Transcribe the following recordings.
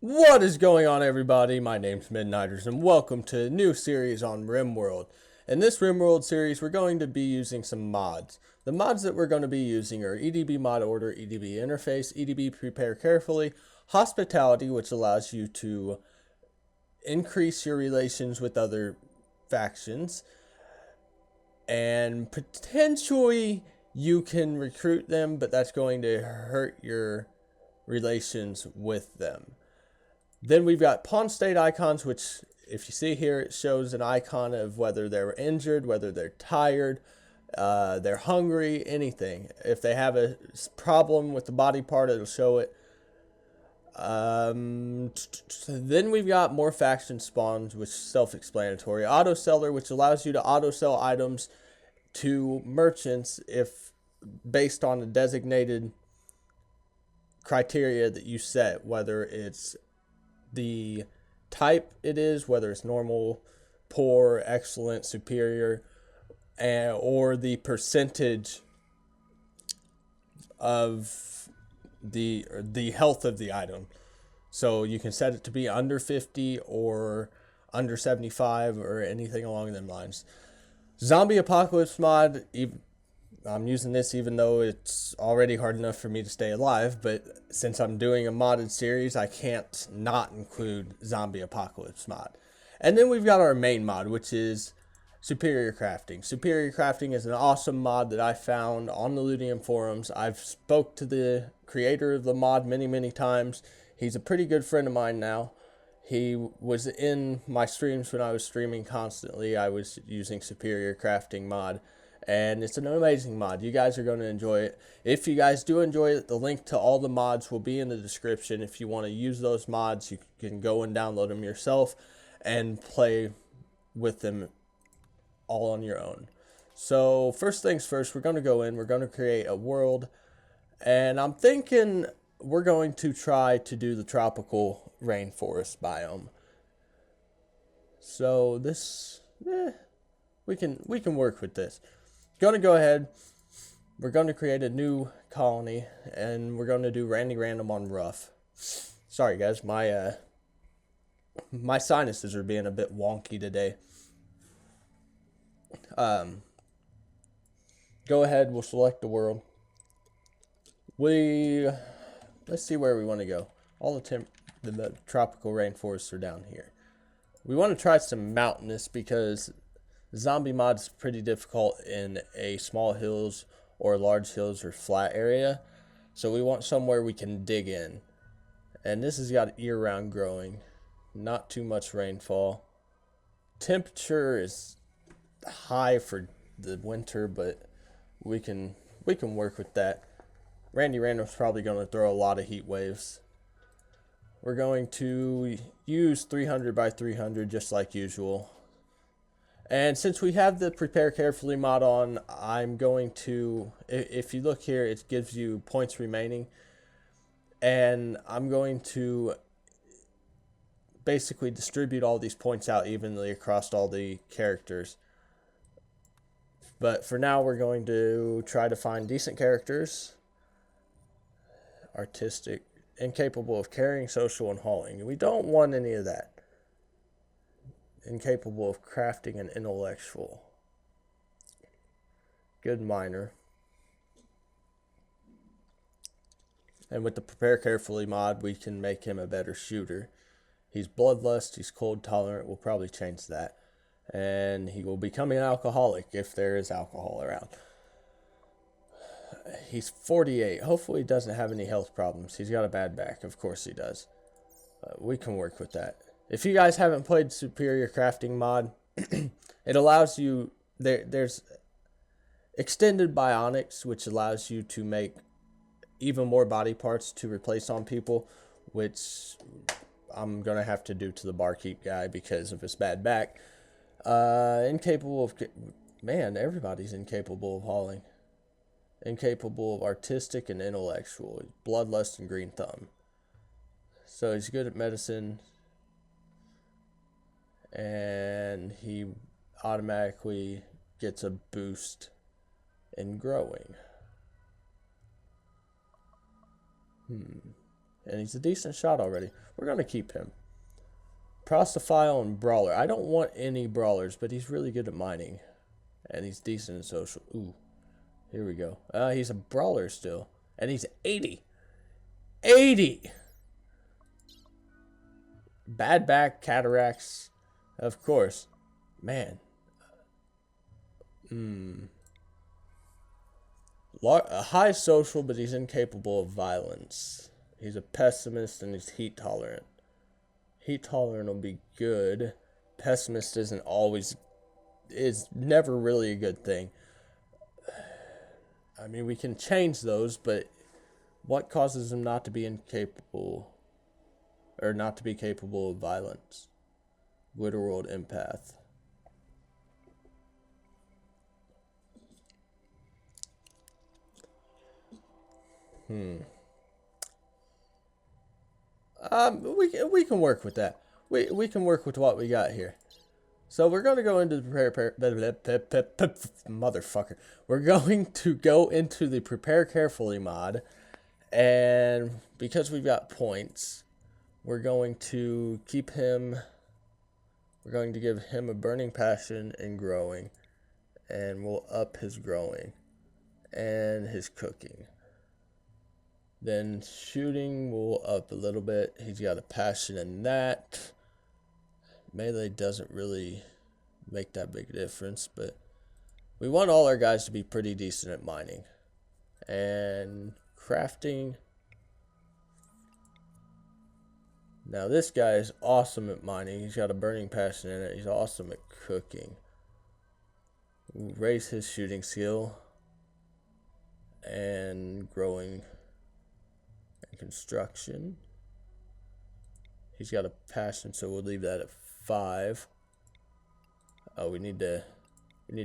What is going on, everybody? My name's Midnighters, and welcome to a new series on Rimworld. In this Rimworld series, we're going to be using some mods. The mods that we're going to be using are EDB Mod Order, EDB Interface, EDB Prepare Carefully, Hospitality, which allows you to increase your relations with other factions, and potentially you can recruit them, but that's going to hurt your relations with them. Then we've got pawn state icons, which if you see here, it shows an icon of whether they're injured, whether they're tired, they're hungry, anything. If they have a problem with the body part, it'll show it. Then we've got more faction spawns, which is self-explanatory. Auto seller, which allows you to auto sell items to merchants if based on a designated criteria that you set, whether it's the type it is, whether it's normal, poor, excellent, superior, or the percentage of the health of the item. So you can set it to be under 50 or under 75 or anything along them lines. Zombie Apocalypse mod, I'm using this even though it's already hard enough for me to stay alive, but since I'm doing a modded series, I can't not include Zombie Apocalypse mod. And then we've got our main mod, which is Superior Crafting. Superior Crafting is an awesome mod that I found on the Ludium forums. I've spoke to the creator of the mod many times. He's a pretty good friend of mine now. He was in my streams when I was streaming constantly. I was using Superior Crafting mod. And it's an amazing mod. You guys are going to enjoy it. If you guys do enjoy it, the link to all the mods will be in the description. If you want to use those mods, you can go and download them yourself and play with them all on your own. So first things first, we're going to go in. We're going to create a world. And I'm thinking we're going to try to do the tropical rainforest biome. So this, we can work with this. Going to go ahead, we're going to create a new colony, and we're going to do Randy Random on rough. Sorry guys, my sinuses are being a bit wonky today. Go ahead, we'll select the world. Let's see where we want to go. All the tropical rainforests are down here. We want to try some mountainous because zombie mod is pretty difficult in a small hills or large hills or flat area. So we want somewhere we can dig in. And this has got year-round growing. Not too much rainfall. Temperature is high for the winter, but we can work with that. Randy Random's probably going to throw a lot of heat waves. We're going to use 300 by 300 just like usual. And since we have the Prepare Carefully mod on, I'm going to, if you look here, it gives you points remaining. And I'm going to basically distribute all these points out evenly across all the characters. But for now, we're going to try to find decent characters. Artistic, incapable of carrying, social, and hauling. We don't want any of that. Incapable of crafting and intellectual. Good miner. And with the Prepare Carefully mod, we can make him a better shooter. He's bloodlust, he's cold tolerant, we'll probably change that. And he will become an alcoholic if there is alcohol around. He's 48. Hopefully he doesn't have any health problems. He's got a bad back. Of course he does. We can work with that. If you guys haven't played Superior Crafting mod, it allows you, there's extended bionics, which allows you to make even more body parts to replace on people, which I'm going to have to do to the barkeep guy because of his bad back. Incapable of, man, everybody's incapable of hauling. Incapable of artistic and intellectual. Bloodlust and green thumb. So he's good at medicine. And he automatically gets a boost in growing. And he's a decent shot already. We're going to keep him. Prostophile and Brawler. I don't want any Brawlers, but he's really good at mining. And he's decent in social. Ooh. Here we go. He's a Brawler still. And he's 80. 80! Bad back, cataracts. Of course. Man. A high social, but he's incapable of violence. He's a pessimist and he's heat tolerant. Heat tolerant will be good. Pessimist is never really a good thing. I mean, we can change those, but what causes him not to be incapable, or not to be capable of violence? Rimworld empath. We can work with that. We can work with what we got here. So we're going to go into the motherfucker. We're going to go into the prepare carefully mod, and because we've got points, we're going to keep him. We're going to give him a burning passion and growing, and we'll up his growing and his cooking. Then shooting will up a little bit. He's got a passion in that. Melee doesn't really make that big difference, but we want all our guys to be pretty decent at mining. And crafting. Now this guy is awesome at mining. He's got a burning passion in it. He's awesome at cooking. We'll raise his shooting skill. And growing and construction. He's got a passion, so we'll leave that at 5. Oh, we need to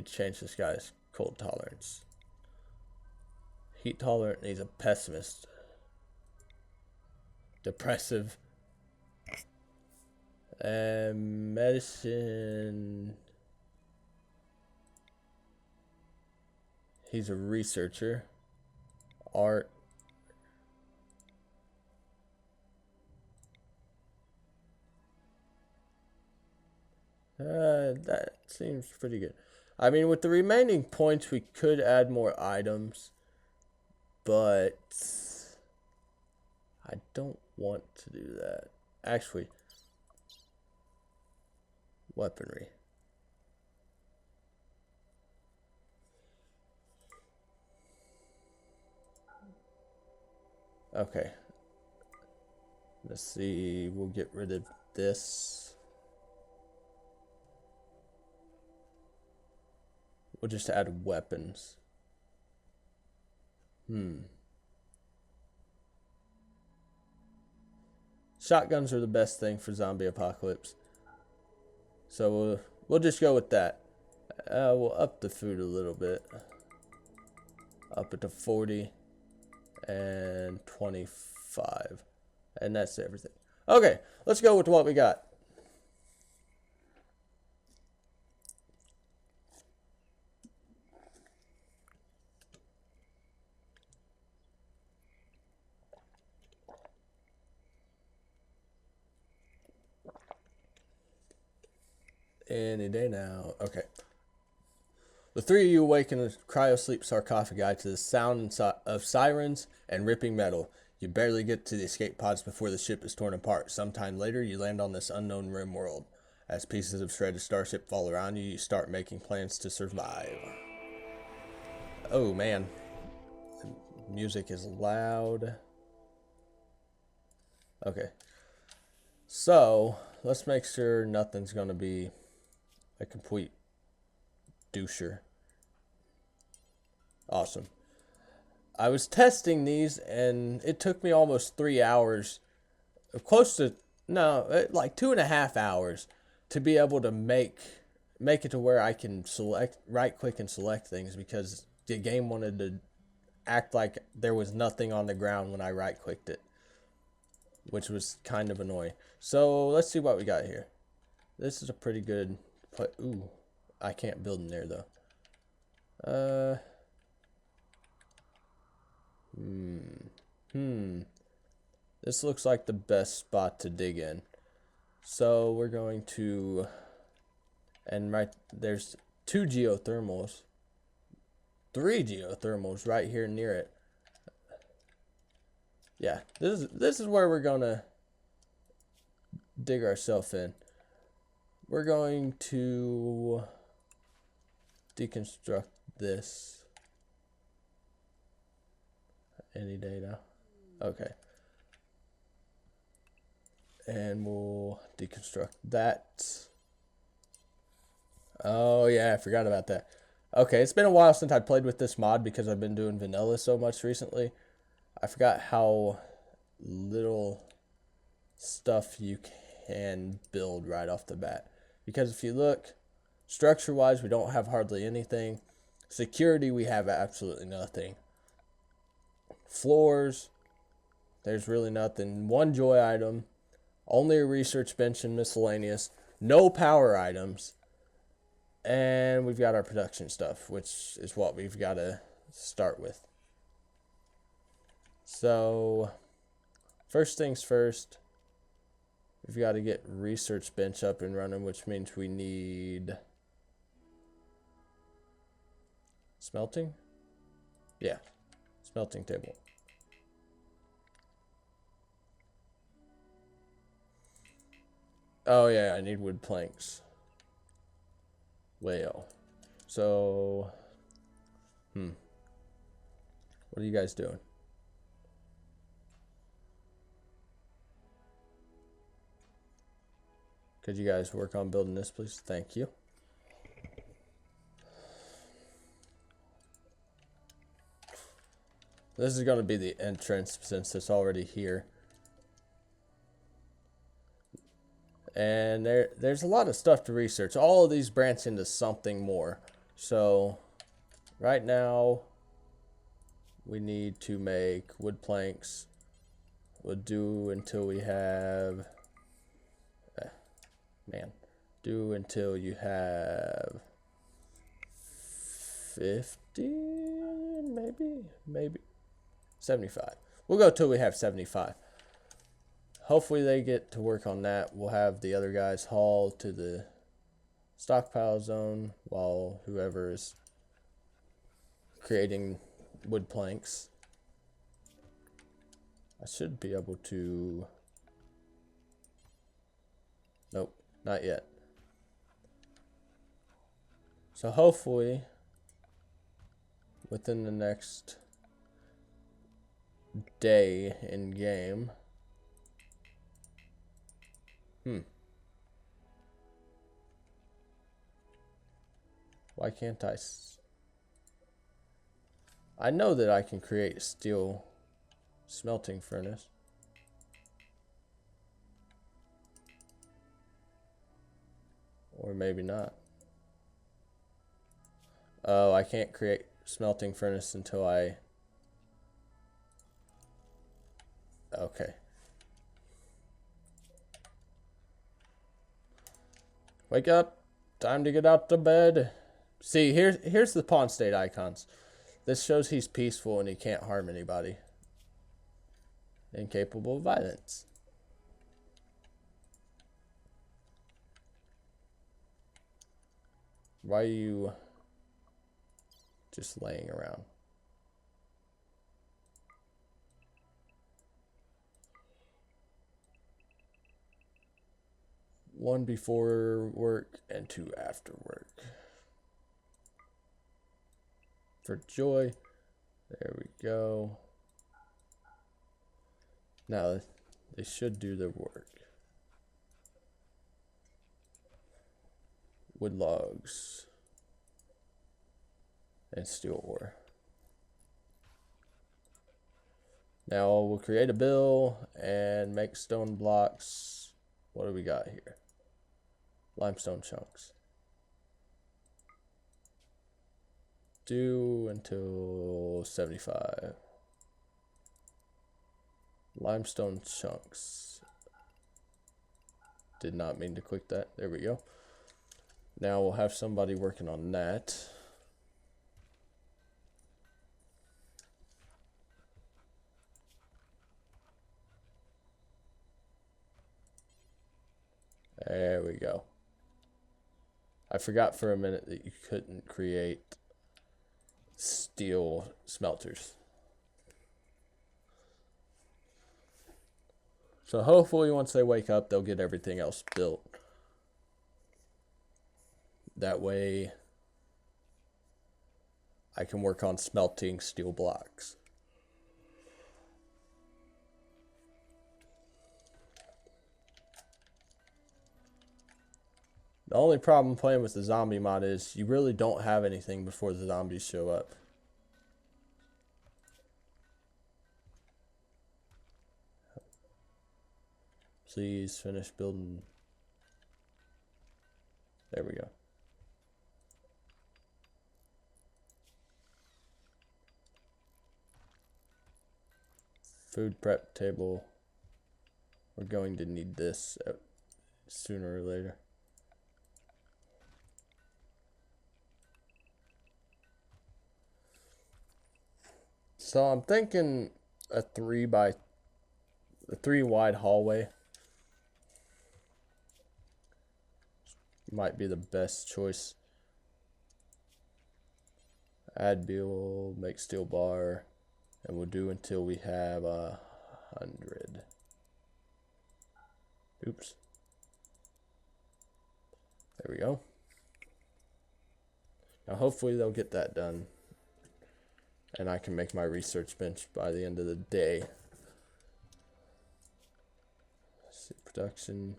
change this guy's cold tolerance. Heat tolerant, and he's a pessimist. Depressive. And medicine. He's a researcher. Art. That seems pretty good. I mean, with the remaining points, we could add more items, but I don't want to do that. Actually, weaponry. Okay. Let's see. We'll get rid of this. We'll just add weapons. Shotguns are the best thing for zombie apocalypse. So we'll just go with that. We'll up the food a little bit. Up it to 40 and 25. And that's everything. Okay, let's go with what we got. Any day now. Okay. The three of you awake in a cryo-sleep sarcophagi to the sound of sirens and ripping metal. You barely get to the escape pods before the ship is torn apart. Sometime later, you land on this unknown Rimworld. As pieces of shredded starship fall around you, you start making plans to survive. Oh, man. The music is loud. Okay. So, let's make sure nothing's going to be a complete doucher. Awesome. I was testing these and it took me almost 3 hours, close to, no, like 2.5 hours to be able to make it to where I can right click and select things, because the game wanted to act like there was nothing on the ground when I right clicked it, which was kind of annoying. So let's see what we got here. This is a pretty good play. Ooh, I can't build in there though. This looks like the best spot to dig in. So we're going to, and right there's 2 geothermals, 3 geothermals right here near it. Yeah, this is where we're gonna dig ourselves in. We're going to deconstruct this any day now. Okay. And we'll deconstruct that. Oh yeah, I forgot about that. Okay, it's been a while since I played with this mod because I've been doing vanilla so much recently. I forgot how little stuff you can build right off the bat. Because if you look, structure-wise, we don't have hardly anything. Security, we have absolutely nothing. Floors, there's really nothing. 1 joy item. Only a research bench and miscellaneous. No power items. And we've got our production stuff, which is what we've got to start with. So, first things first, we've got to get research bench up and running, which means we need smelting? Yeah, smelting table. Oh yeah, I need wood planks. Well, so, what are you guys doing? Could you guys work on building this, please? Thank you. This is going to be the entrance since it's already here. And there's a lot of stuff to research. All of these branch into something more. So right now we need to make wood planks. We'll do until we have do until you have 50, maybe 75. We'll go till we have 75. Hopefully they get to work on that. We'll have the other guys haul to the stockpile zone while whoever is creating wood planks. I should be able to... Nope, not yet. So hopefully within the next day in game. Why can't I know that I can create a steel smelting furnace. Or maybe not. Oh, I can't create smelting furnace until I... Okay. Wake up. Time to get out to bed. See, here's the pawn state icons. This shows he's peaceful and he can't harm anybody. Incapable of violence. Why are you just laying around? One before work and 2 after work. For joy. There we go. Now they should do their work. Wood logs and steel ore. Now we'll create a bill and make stone blocks. What do we got here? Limestone chunks. Do until 75. Limestone chunks. Did not mean to click that. There we go. Now we'll have somebody working on that. There we go. I forgot for a minute that you couldn't create steel smelters. So hopefully once they wake up, they'll get everything else built. That way I can work on smelting steel blocks. The only problem playing with the zombie mod is you really don't have anything before the zombies show up. Please finish building. There we go. Food prep table. We're going to need this sooner or later. So I'm thinking a 3 wide hallway might be the best choice. Add build, make steel bar, and we'll do until we have 100. Oops. There we go. Now hopefully they'll get that done, and I can make my research bench by the end of the day. Let's see, production.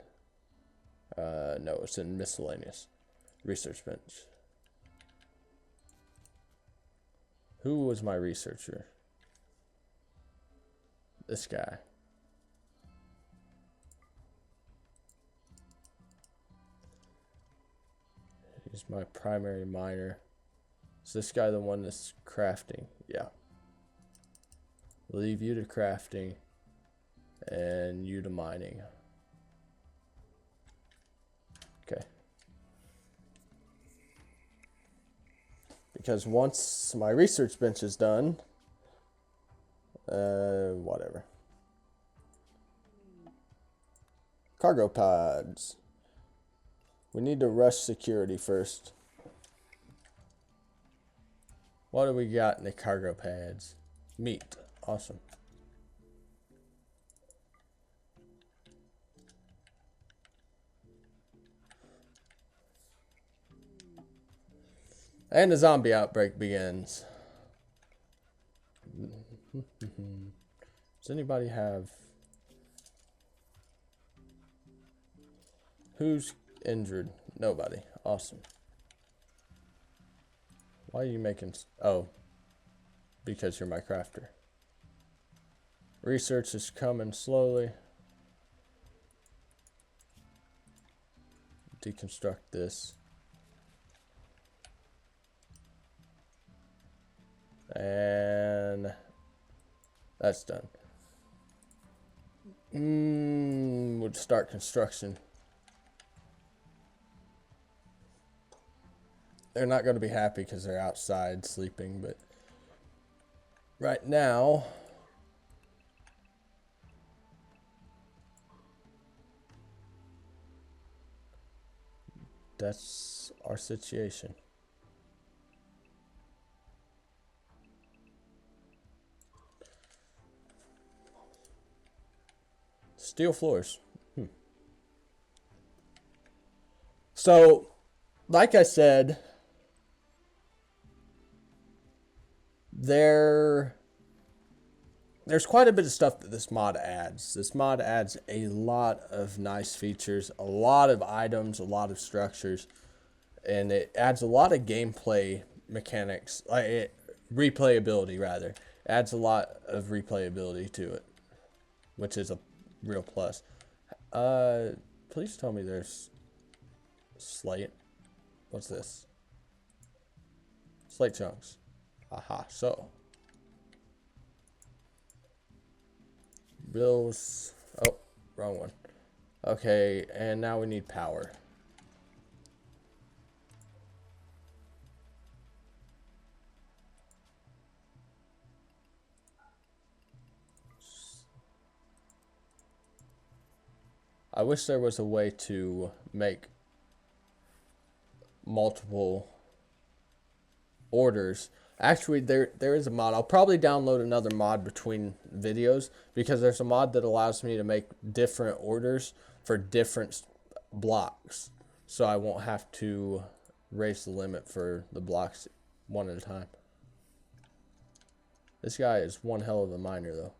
No, it's in miscellaneous. Research bench. Who was my researcher? This guy. He's my primary miner. Is this guy the one that's crafting? Yeah. Leave you to crafting and you to mining. Okay. Because once my research bench is done, whatever. Cargo pods. We need to rush security first. What do we got in the cargo pads? Meat. Awesome. And the zombie outbreak begins. Does anybody have... Who's injured? Nobody. Awesome. Why are you making... Oh. Because you're my crafter. Research is coming slowly. Deconstruct this. And that's done. We'll start construction. They're not going to be happy because they're outside sleeping, but right now that's our situation. Steel floors. So, like I said, there's quite a bit of stuff that this mod adds. This mod adds a lot of nice features, a lot of items, a lot of structures, and it adds a lot of gameplay mechanics, replayability rather. It adds a lot of replayability to it, which is a real plus. Please tell me there's slate. What's this? Slate chunks. Aha, so. Bills. Oh, wrong one. Okay, and now we need power. I wish there was a way to make multiple orders. Actually, there is a mod. I'll probably download another mod between videos because there's a mod that allows me to make different orders for different blocks. So I won't have to raise the limit for the blocks one at a time. This guy is one hell of a miner, though.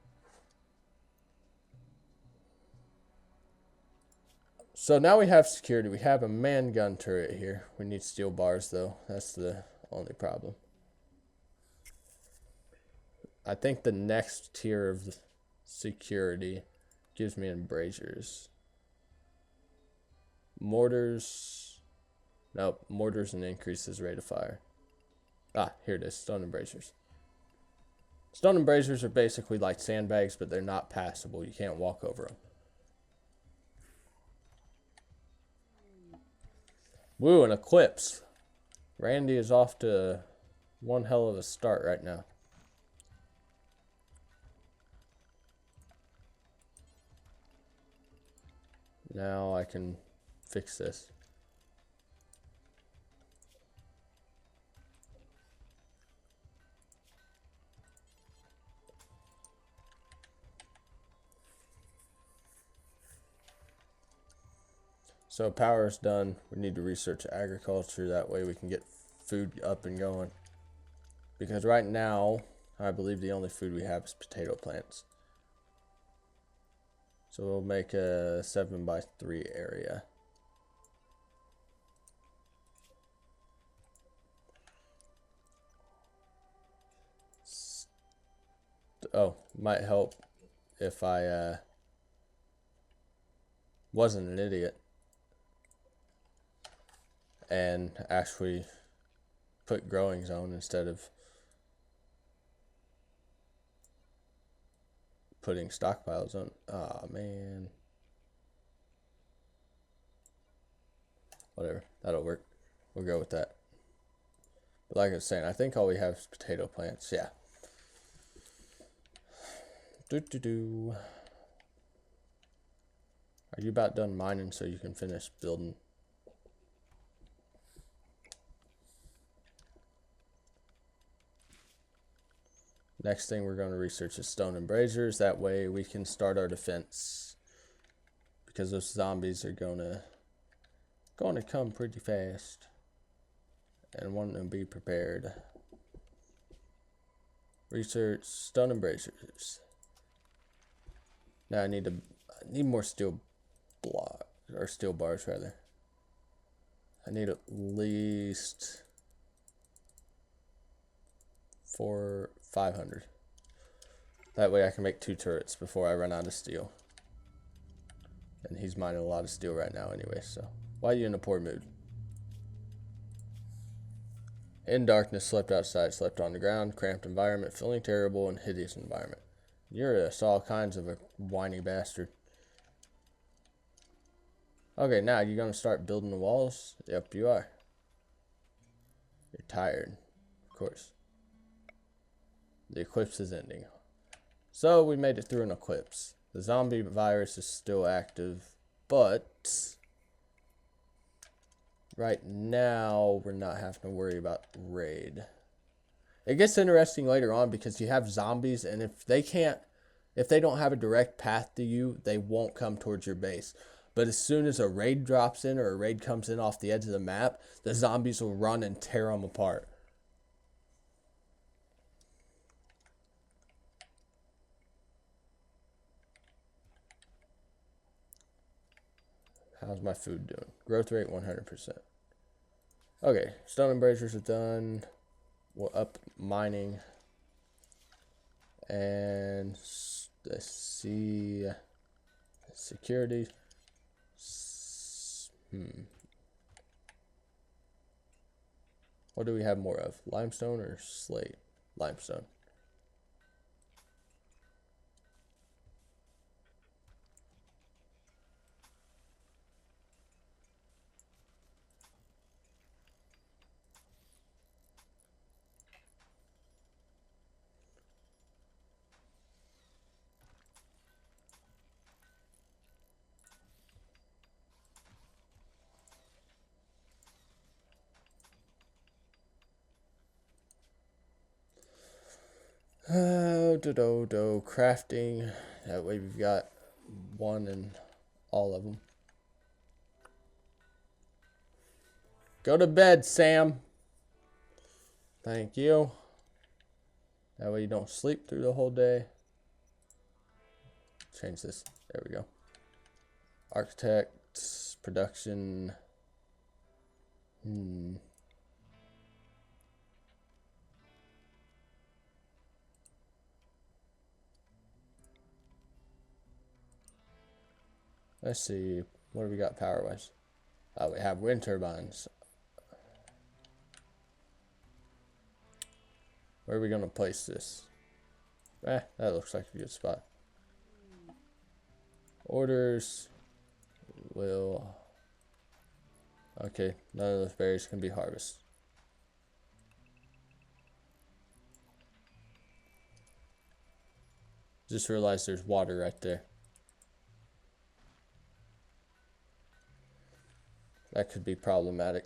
So now we have security. We have a man gun turret here. We need steel bars, though. That's the only problem. I think the next tier of security gives me embrasures. Mortars. Nope. Mortars and increases rate of fire. Ah, here it is. Stone embrasures. Stone embrasures are basically like sandbags, but they're not passable. You can't walk over them. Woo, an eclipse. Randy is off to one hell of a start right now. Now I can fix this. So power is done. We need to research agriculture. That way we can get food up and going. Because right now, I believe the only food we have is potato plants. So we'll make a 7x3 area. Oh, might help if I wasn't an idiot and actually put growing zone instead of putting stockpiles on. Oh man. Whatever, that'll work. We'll go with that. But like I was saying, I think all we have is potato plants. Yeah. Are you about done mining so you can finish building? Next thing we're going to research is stone embrasures. That way we can start our defense. Because those zombies are gonna come pretty fast. And want to be prepared. Research stone embrasures. Now I need more steel block or steel bars rather. I need at least 500. That way I can make 2 turrets before I run out of steel. And he's mining a lot of steel right now anyway, so why are you in a poor mood? In darkness, slept outside, slept on the ground, cramped environment, feeling terrible and hideous environment. You're all kinds of a whiny bastard. Okay, now you're gonna start building the walls? Yep, you are. You're tired, of course. The eclipse is ending. So we made it through an eclipse. The zombie virus is still active, but right now we're not having to worry about raid. It gets interesting later on because you have zombies, and if they don't have a direct path to you, they won't come towards your base. But as soon as a raid drops in or a raid comes in off the edge of the map, the zombies will run and tear them apart. How's my food doing? Growth rate 100%. Okay, stone embrasures are done. We'll up mining. And let's see. Security. What do we have more of? Limestone or slate? Limestone. Crafting. That way we've got one in all of them. Go to bed, Sam. Thank you. That way you don't sleep through the whole day. Change this. There we go. Architects, production. Let's see. What do we got power-wise? We have wind turbines. Where are we going to place this? That looks like a good spot. Orders will... Okay, none of those berries can be harvested. Just realized there's water right there. That could be problematic.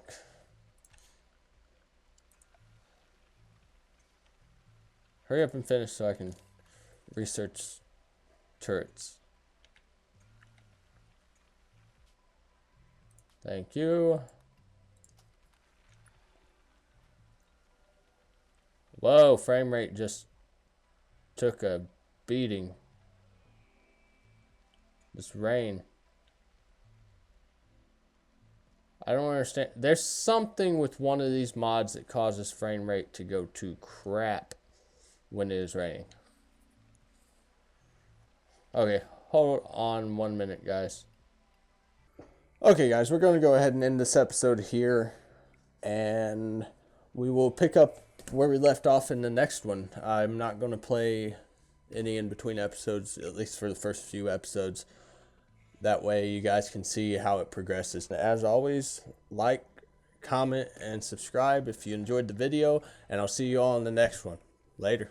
Hurry up and finish so I can research turrets. Thank you. Whoa, frame rate just took a beating. This rain. I don't understand. There's something with one of these mods that causes frame rate to go to crap when it is raining. Okay, hold on 1 minute, guys. Okay, guys, we're going to go ahead and end this episode here, and we will pick up where we left off in the next one. I'm not going to play any in between episodes, at least for the first few episodes. That way you guys can see how it progresses. And as always, like, comment, and subscribe if you enjoyed the video, and I'll see you all in the next one. Later.